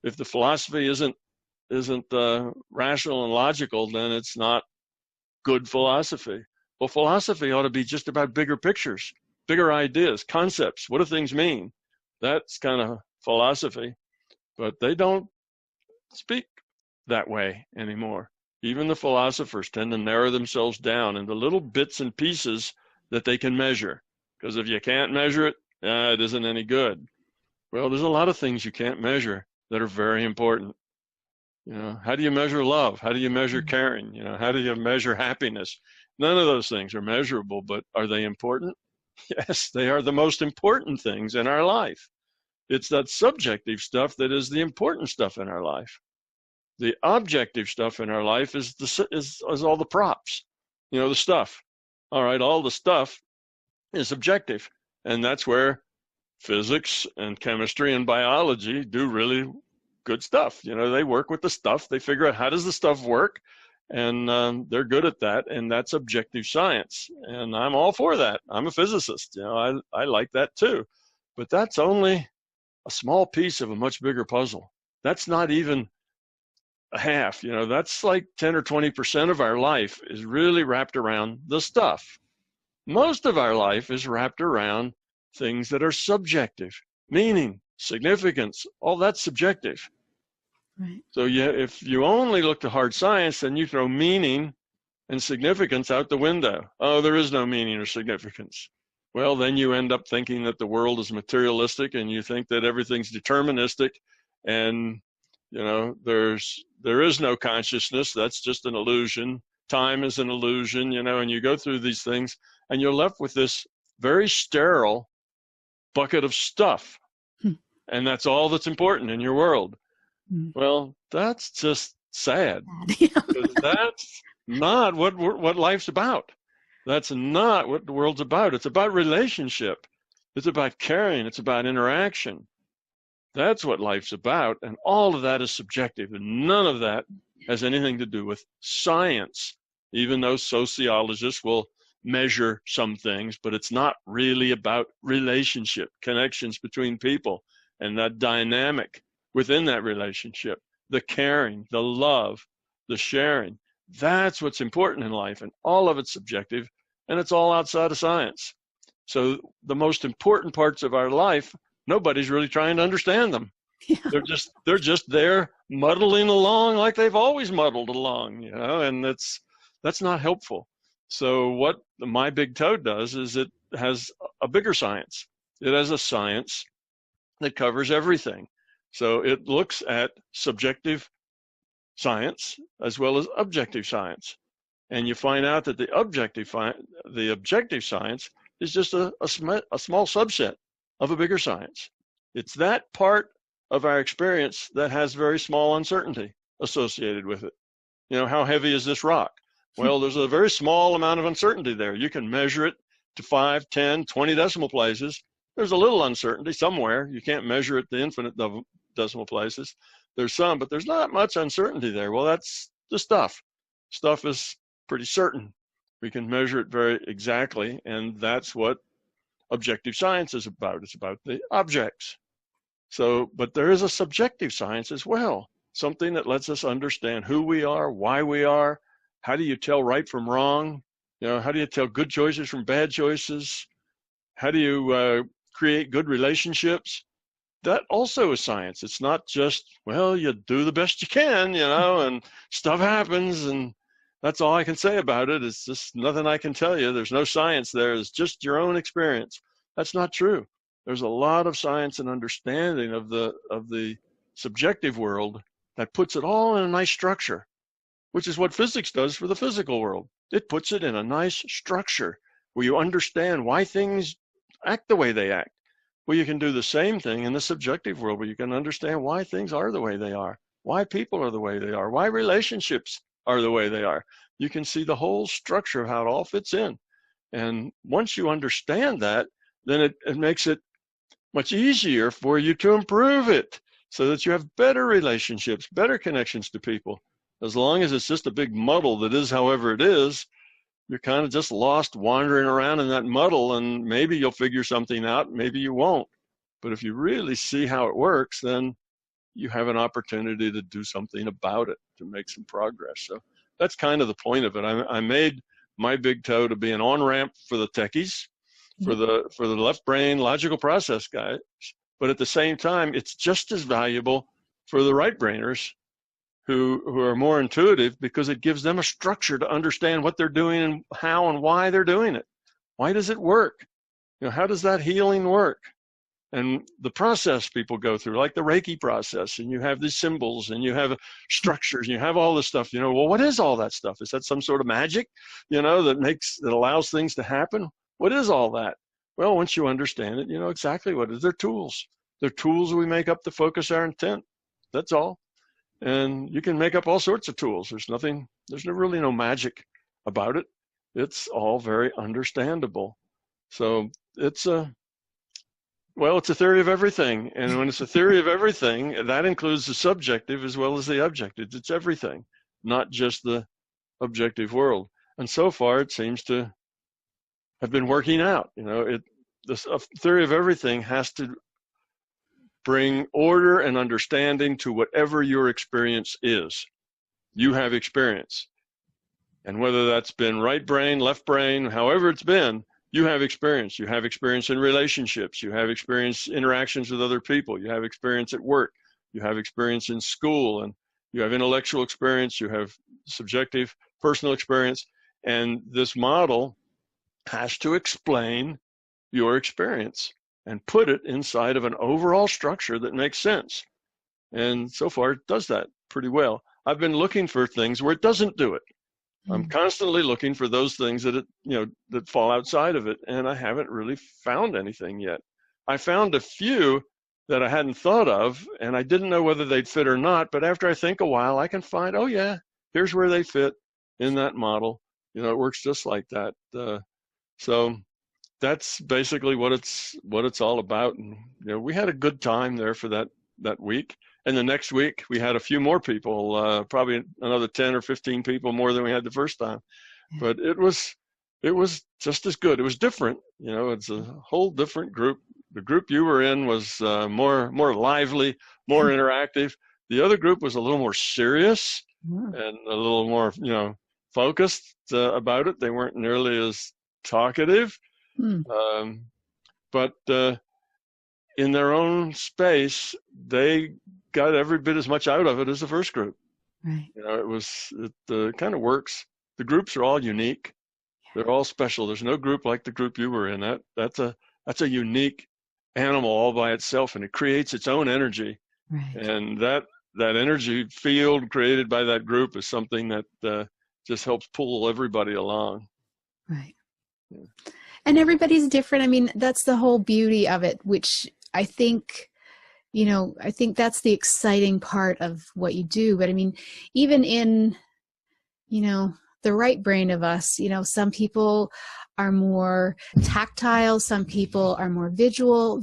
If the philosophy isn't rational and logical, then it's not good philosophy. Well, philosophy ought to be just about bigger pictures, bigger ideas, concepts. What do things mean? That's kind of philosophy. But they don't speak that way anymore. Even the philosophers tend to narrow themselves down into little bits and pieces that they can measure. Because if you can't measure it, it isn't any good. Well, there's a lot of things you can't measure that are very important. How do you measure love? How do you measure caring? How do you measure happiness? None of those things are measurable, but are they important? Yes, they are the most important things in our life. It's that subjective stuff that is the important stuff in our life. The objective stuff in our life is all the props, the stuff. All right, all the stuff is objective. And that's where physics and chemistry and biology do really good stuff. They work with the stuff. They figure out how does the stuff work, and they're good at that. And that's objective science. And I'm all for that. I'm a physicist. I like that too. But that's only a small piece of a much bigger puzzle. That's not even a half. That's like 10 or 20% of our life is really wrapped around the stuff. Most of our life is wrapped around things that are subjective, meaning, significance, all that's subjective. Right. So if you only look to hard science, then you throw meaning and significance out the window. Oh, there is no meaning or significance. well, then you end up thinking that the world is materialistic, and you think that everything's deterministic, and there is no consciousness. That's just an illusion. Time is an illusion, and you go through these things, and you're left with this very sterile bucket of stuff. And that's all that's important in your world. Well, that's just sad. Because that's not what life's about. That's not what the world's about. It's about relationship. It's about caring. It's about interaction. That's what life's about. And all of that is subjective. And none of that has anything to do with science, even though sociologists will measure some things, but it's not really about relationship, connections between people, and that dynamic within that relationship, the caring, the love, the sharing. That's what's important in life, and all of it's subjective, and it's all outside of science. So the most important parts of our life, nobody's really trying to understand them. Yeah. They're just there muddling along like they've always muddled along, and that's not helpful. So what My Big Toe does is it has a bigger science. It has a science that covers everything. So it looks at subjective science as well as objective science. And you find out that the objective science is just a small subset of a bigger science. It's that part of our experience that has very small uncertainty associated with it. How heavy is this rock? Well, there's a very small amount of uncertainty there. You can measure it to 5, 10, 20 decimal places. There's a little uncertainty somewhere. You can't measure it to infinite decimal places. There's some, but there's not much uncertainty there. Well, that's the stuff. Stuff is pretty certain. We can measure it very exactly, and that's what objective science is about. It's about the objects. But there is a subjective science as well, something that lets us understand who we are, why we are. How do you tell right from wrong? How do you tell good choices from bad choices? How do you create good relationships? That also is science. It's not just, you do the best you can, and stuff happens, and that's all I can say about it. It's just nothing I can tell you. There's no science there. It's just your own experience. That's not true. There's a lot of science and understanding of the subjective world that puts it all in a nice structure, which is what physics does for the physical world. It puts it in a nice structure where you understand why things act the way they act. Well, you can do the same thing in the subjective world, where you can understand why things are the way they are, why people are the way they are, why relationships are the way they are. You can see the whole structure of how it all fits in. And once you understand that, then it makes it much easier for you to improve it so that you have better relationships, better connections to people. As long as it's just a big muddle that is however it is, you're kind of just lost wandering around in that muddle, and maybe you'll figure something out, maybe you won't. But if you really see how it works, then you have an opportunity to do something about it, to make some progress. So that's kind of the point of it. I made My Big Toe to be an on-ramp for the techies, for the left brain logical process guys, but at the same time, it's just as valuable for the right brainers who are more intuitive, because it gives them a structure to understand what they're doing and how and why they're doing it. Why does it work? How does that healing work? And the process people go through, like the Reiki process, and you have these symbols, and you have structures, and you have all this stuff. Well, what is all that stuff? Is that some sort of magic, that allows things to happen? What is all that? Well, once you understand it, you know exactly what it is. They're tools. They're tools we make up to focus our intent. That's all. And you can make up all sorts of tools. There's really no magic about it. It's all very understandable. So it's a theory of everything. And when it's a theory of everything, that includes the subjective as well as the objective. It's everything, not just the objective world. And so far, it seems to have been working out. The theory of everything has to bring order and understanding to whatever your experience is. You have experience. And whether that's been right brain, left brain, however it's been, you have experience. You have experience in relationships. You have experience interactions with other people. You have experience at work. You have experience in school, and you have intellectual experience. You have subjective personal experience. And this model has to explain your experience and put it inside of an overall structure that makes sense. And so far, it does that pretty well. I've been looking for things where it doesn't do it. I'm constantly looking for those things that that fall outside of it, and I haven't really found anything yet. I found a few that I hadn't thought of, and I didn't know whether they'd fit or not, but after I think a while, I can find, oh yeah, here's where they fit in that model. It works just like that. So that's basically what it's all about. And we had a good time there for that week. And the next week we had a few more people, probably another 10 or 15 people more than we had the first time. But it was just as good. It was different. It's a whole different group. The group you were in was more lively, more interactive. The other group was a little more serious and a little more, focused about it. They weren't nearly as talkative, but in their own space, they got every bit as much out of it as the first group. Right. It kind of works. The groups are all unique. They're all special. There's no group like the group you were in. That's a unique animal all by itself, and it creates its own energy. Right. And that energy field created by that group is something that just helps pull everybody along. Right. Yeah. And everybody's different. I mean, that's the whole beauty of it, which I think that's the exciting part of what you do. But I mean, even in, the right brain of us, some people are more tactile, some people are more visual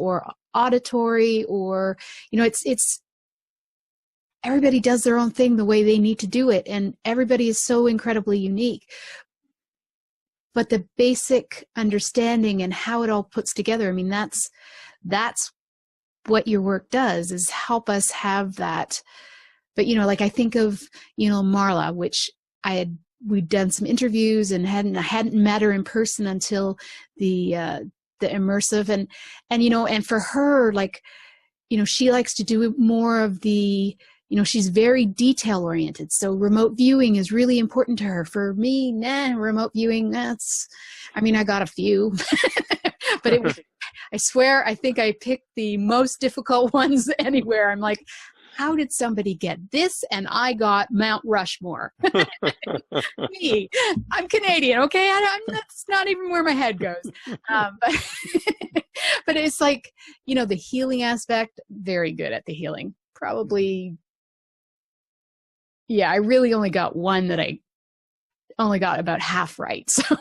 or auditory, or, it's everybody does their own thing the way they need to do it. And everybody is so incredibly unique. But the basic understanding and how it all puts together, I mean, that's what your work does, is help us have that. But, like I think of, Marla, which we'd done some interviews and I hadn't met her in person until the immersive. And for her, like, she likes to do more of the, she's very detail oriented. So remote viewing is really important to her. For me, remote viewing, I got a few, but I swear, I think I picked the most difficult ones anywhere. I'm like, how did somebody get this? And I got Mount Rushmore. Me, I'm Canadian, okay? That's not even where my head goes. But it's like, the healing aspect, very good at the healing. Probably, I really only got one that I only got about half right. So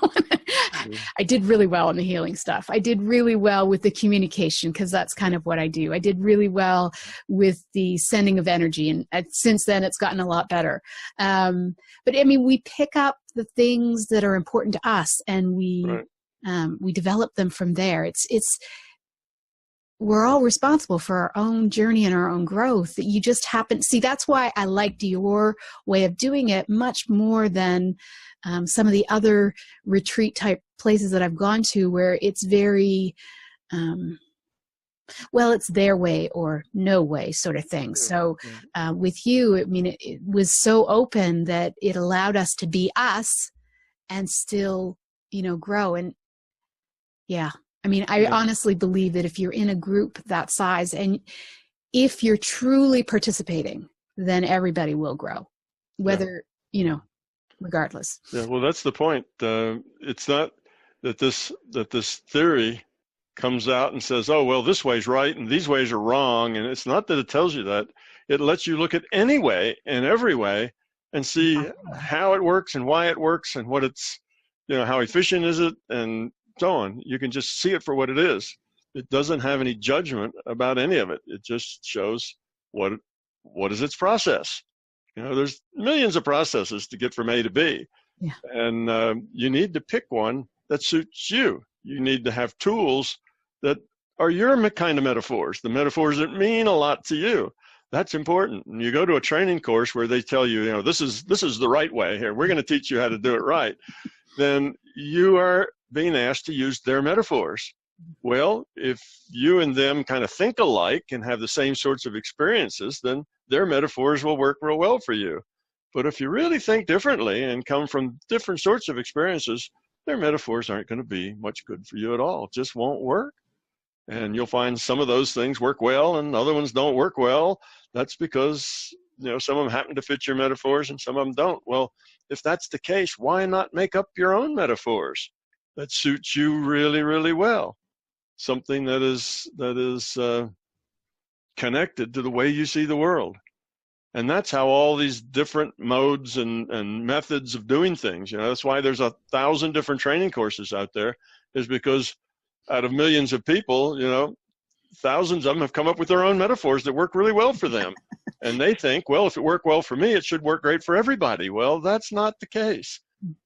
I did really well in the healing stuff. I did really well with the communication, because that's kind of what I do. I did really well with the sending of energy, and since then it's gotten a lot better. But I mean, we pick up the things that are important to us, and we develop them from there. We're all responsible for our own journey and our own growth. You just that's why I liked your way of doing it much more than some of the other retreat type places that I've gone to, where it's very, it's their way or no way sort of thing. So with you, I mean, it was so open that it allowed us to be us and still, grow. And I mean, I honestly believe that if you're in a group that size, and if you're truly participating, then everybody will grow, whether, regardless. Yeah, well, that's the point. It's not that this theory comes out and says, oh, well, this way's right and these ways are wrong. And it's not that it tells you that. It lets you look at any way and every way and see how it works and why it works and what it's, how efficient is it and so on. You can just see it for what it is. It doesn't have any judgment about any of it. It just shows what is its process. There's millions of processes to get from A to B. Yeah. And you need to pick one that suits you. You need to have tools that are your kind of metaphors, the metaphors that mean a lot to you. That's important. And you go to a training course where they tell you, this is the right way here. We're going to teach you how to do it right. Then you are being asked to use their metaphors. Well, if you and them kind of think alike and have the same sorts of experiences, then their metaphors will work real well for you. But if you really think differently and come from different sorts of experiences, their metaphors aren't going to be much good for you at all. It just won't work. And you'll find some of those things work well and other ones don't work well. That's because, some of them happen to fit your metaphors and some of them don't. Well, if that's the case, why not make up your own metaphors that suits you really, really well? Something that is connected to the way you see the world. And that's how all these different modes and methods of doing things, that's why there's 1,000 different training courses out there, is because out of millions of people, thousands of them have come up with their own metaphors that work really well for them. And they think, well, if it worked well for me, it should work great for everybody. Well, that's not the case.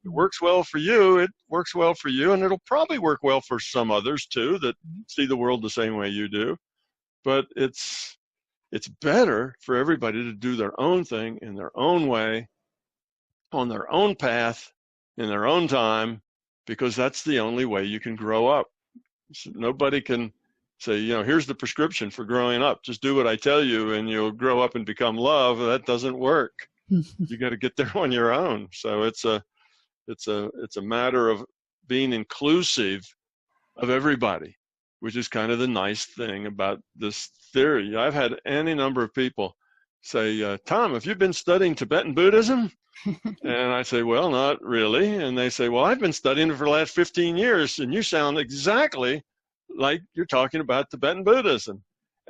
It works well for you, it works well for you, and it'll probably work well for some others too that see the world the same way you do. But it's better for everybody to do their own thing in their own way, on their own path, in their own time, because that's the only way you can grow up. So nobody can say, here's the prescription for growing up. Just do what I tell you and you'll grow up and become love. That doesn't work. You got to get there on your own. So it's a matter of being inclusive of everybody, which is kind of the nice thing about this theory. I've had any number of people say, Tom, have you been studying Tibetan Buddhism? And I say, well, not really. And they say, well, I've been studying it for the last 15 years, and you sound exactly like you're talking about Tibetan Buddhism.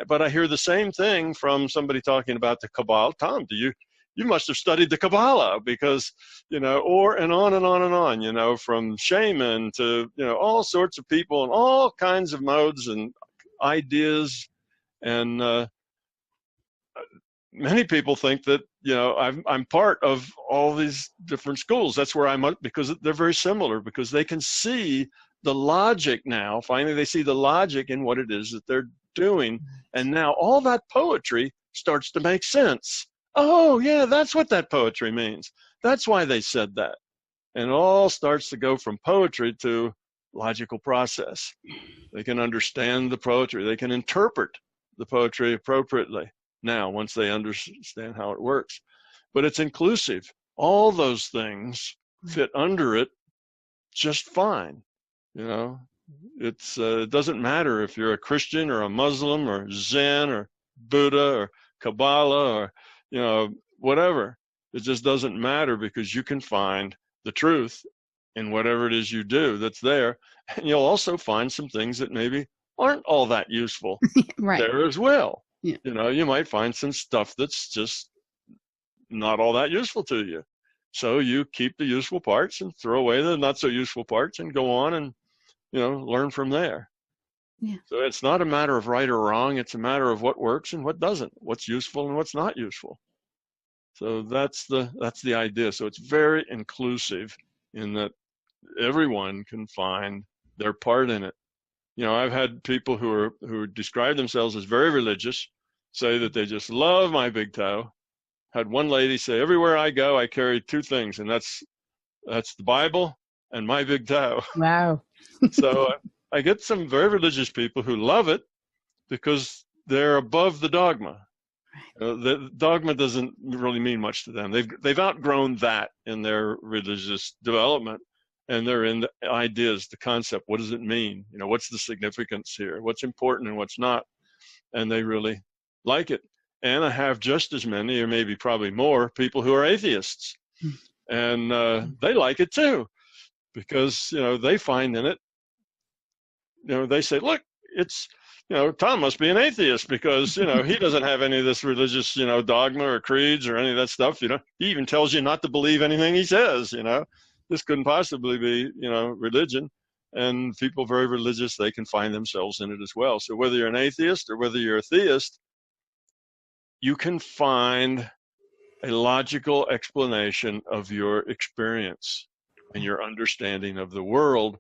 But I hear the same thing from somebody talking about the Kabbalah. Tom, you must have studied the Kabbalah because, and on and on and on, from shaman to, all sorts of people and all kinds of modes and ideas. And many people think that, I'm part of all these different schools. That's where I'm at, because they're very similar, because they can see the logic now. Finally, they see the logic in what it is that they're doing. And now all that poetry starts to make sense. Oh, yeah, that's what that poetry means. That's why they said that. And it all starts to go from poetry to logical process. They can understand the poetry. They can interpret the poetry appropriately now, once they understand how it works. But it's inclusive. All those things fit under it just fine. It doesn't matter if you're a Christian or a Muslim or Zen or Buddha or Kabbalah or, whatever. It just doesn't matter, because you can find the truth in whatever it is you do that's there. And you'll also find some things that maybe aren't all that useful Right. there as well. Yeah. You might find some stuff that's just not all that useful to you. So you keep the useful parts and throw away the not so useful parts and go on and, learn from there. Yeah. So it's not a matter of right or wrong. It's a matter of what works and what doesn't, what's useful and what's not useful. So that's the idea. So it's very inclusive in that everyone can find their part in it. I've had people who describe themselves as very religious say that they just love my big toe. Had one lady say, everywhere I go, I carry two things, and that's the Bible and my big toe. Wow. So I get some very religious people who love it because they're above the dogma. The dogma doesn't really mean much to them. They've outgrown that in their religious development, and they're in the ideas, the concept. What does it mean? What's the significance here? What's important and what's not? And they really like it. And I have just as many, or maybe probably more, people who are atheists, and they like it too, because they find in it. They say, look, it's. Tom must be an atheist because, he doesn't have any of this religious, dogma or creeds or any of that stuff. He even tells you not to believe anything he says, This couldn't possibly be, religion. And people very religious, they can find themselves in it as well. So whether you're an atheist or whether you're a theist, you can find a logical explanation of your experience and your understanding of the world.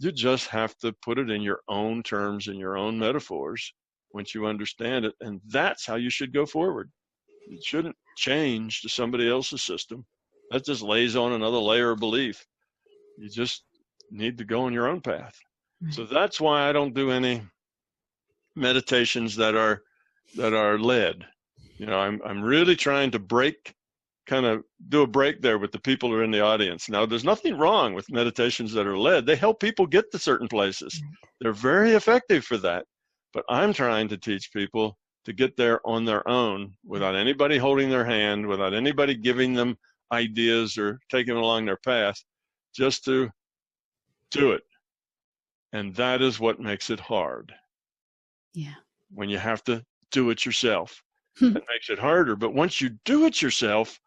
You just have to put it in your own terms and your own metaphors once you understand it. And that's how you should go forward. It shouldn't change to somebody else's system. That just lays on another layer of belief. You just need to go on your own path. Right. So that's why I don't do any meditations that are led. I'm really trying to break kind of do a break there with the people who are in the audience. Now, there's nothing wrong with meditations that are led. They help people get to certain places. They're very effective for that. But I'm trying to teach people to get there on their own without anybody holding their hand, without anybody giving them ideas or taking them along their path, just to do it. And that is what makes it hard. Yeah. When you have to do it yourself. It makes it harder. But once you do it yourself,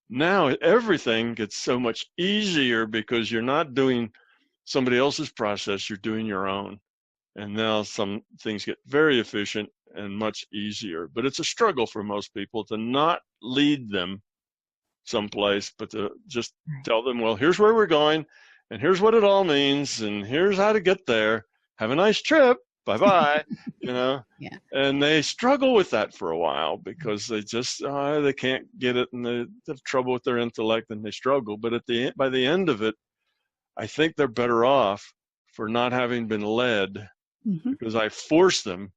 now everything gets so much easier because you're not doing somebody else's process, you're doing your own. And now some things get very efficient and much easier. But it's a struggle for most people to not lead them someplace, but to just tell them, well, here's where we're going, and here's what it all means, and here's how to get there. Have a nice trip. Bye-bye. Yeah. And they struggle with that for a while because they just, they can't get it, and they have trouble with their intellect, and they struggle. But by the end of it, I think they're better off for not having been led, because I forced them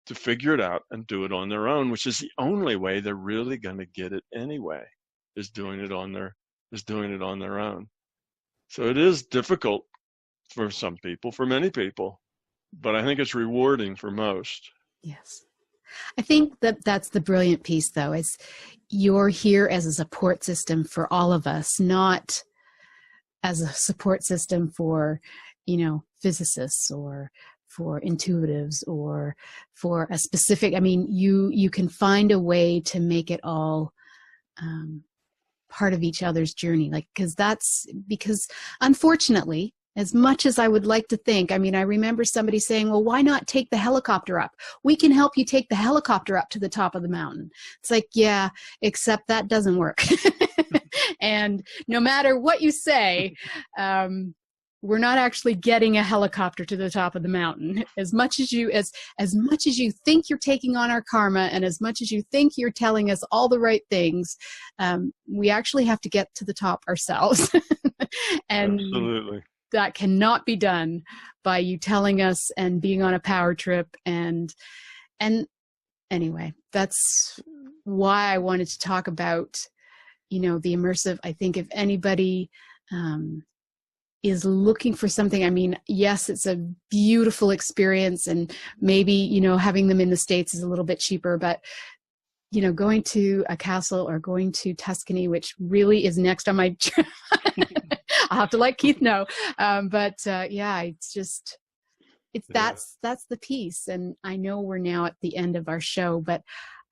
to figure it out and do it on their own, which is the only way they're really going to get it anyway, is doing it on their own. So it is difficult for some people, for many people, but I think it's rewarding for most. Yes. I think that's the brilliant piece, though, is you're here as a support system for all of us, not as a support system for, physicists or for intuitives or for a specific, you can find a way to make it all part of each other's journey. Because unfortunately, as much as I would like to think, I remember somebody saying, well, why not take the helicopter up? We can help you take the helicopter up to the top of the mountain. It's like, yeah, except that doesn't work. And no matter what you say, we're not actually getting a helicopter to the top of the mountain. As much as you think you're taking on our karma, and as much as you think you're telling us all the right things, we actually have to get to the top ourselves. And absolutely. That cannot be done by you telling us and being on a power trip. And anyway, that's why I wanted to talk about, the immersive. I think if anybody is looking for something, yes, it's a beautiful experience, and maybe, having them in the States is a little bit cheaper, but going to a castle or going to Tuscany, which really is next on my I'll have to let Keith know. That's the piece. And I know we're now at the end of our show, but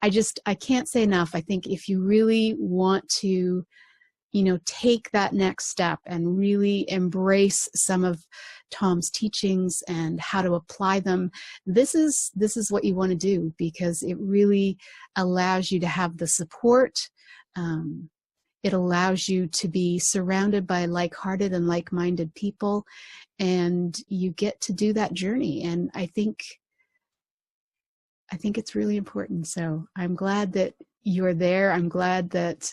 I can't say enough. I think if you really want to, take that next step and really embrace some of Tom's teachings and how to apply them, this is what you want to do, because it really allows you to have the support. It allows you to be surrounded by like-hearted and like-minded people, and you get to do that journey. And I think it's really important. So I'm glad that you're there. I'm glad that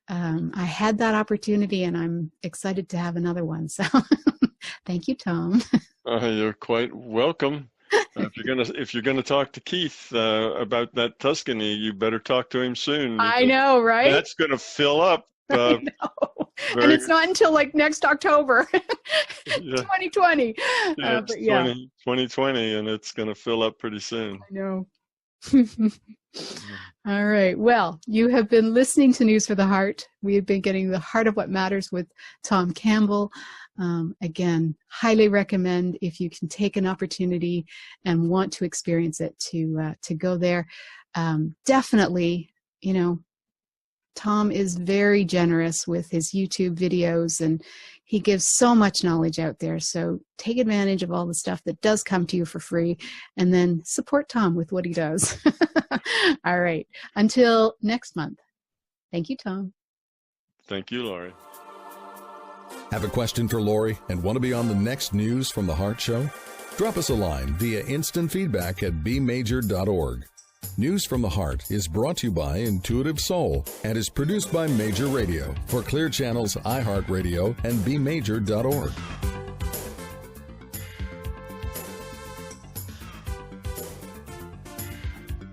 I had that opportunity, and I'm excited to have another one. So thank you, Tom. You're quite welcome. If you're gonna talk to Keith about that Tuscany, you better talk to him soon. I know, right? That's gonna fill up. I know. And it's not until next October, 2020. 2020, and it's gonna fill up pretty soon. I know. All right. Well, you have been listening to News for the Heart. We have been getting the heart of what matters with Tom Campbell. Again, highly recommend, if you can take an opportunity and want to experience it, to go there. Definitely, Tom is very generous with his YouTube videos, and he gives so much knowledge out there. So take advantage of all the stuff that does come to you for free, and then support Tom with what he does. All right. Until next month. Thank you, Tom. Thank you, Laurie. Have a question for Laurie and want to be on the next News from the Heart show? Drop us a line via instant feedback at bmajor.org. News from the Heart is brought to you by Intuitive Soul and is produced by Major Radio for Clear Channel's iHeartRadio and bmajor.org.